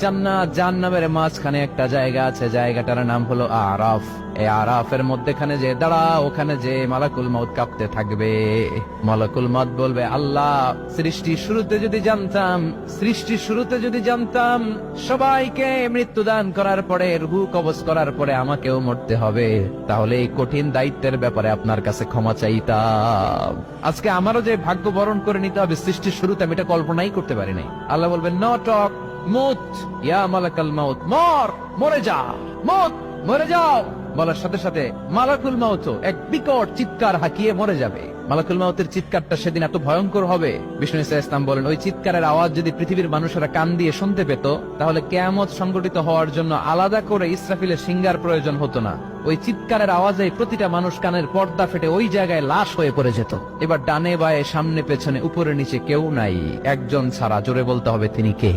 জান্নাত জাহান্নামের মাঝখানে একটা জায়গা আছে, জায়গাটার নাম হলো আরাফ। এই আরাফের মধ্যখানে যে দাঁড়া, ওখানে যে মালাকুল মউত কাঁপতে থাকবে। মালাকুল মউত বলবে, আল্লাহ সৃষ্টির শুরুতে যদি জানতাম সবাইকে মৃত্যুদান করার পরে, রূহ কবজ করার পরে আমাকেও মরতে হবে, তাহলে এই কঠিন দায়িত্বের ব্যাপারে আপনার কাছে ক্ষমা চাইতাম। আজকে আমারও যে ভাগ্য বরণ করে নিতে হবে সৃষ্টির শুরুতে, আমি এটা কল্পনাই করতে পারি নাই। আল্লাহ বলবেন, নো টক, মুত ইয়া মালাকুল মউত, মরে যা, মরে যাও। বলার সাথে সাথে মালাকুল মউত এক বিকট চিৎকার হাঁকিয়ে মরে যাবে। মালাকুল মউতের চিৎকারটা সেদিন এত ভয়ঙ্কর হবে, বিষ্ণু ঈসা ইসলাম বলেন, ওই চিৎকারের আওয়াজ যদি পৃথিবীর মানুষেরা কান দিয়ে শুনতে পেত, তাহলে কিয়ামত সংগঠিত হওয়ার জন্য আলাদা করে ইসরাফিলের সিঙ্গার প্রয়োজন হতো না। ওই চিৎকারের আওয়াজে প্রতিটা মানুষ কানের পর্দা ফেটে ওই জায়গায় লাশ হয়ে পড়ে যেত। এবার ডানে বায়ে সামনে পেছনে উপরে নিচে কেউ নাই, একজন ছাড়া। জোরে বলতে হবে, তিনি কে?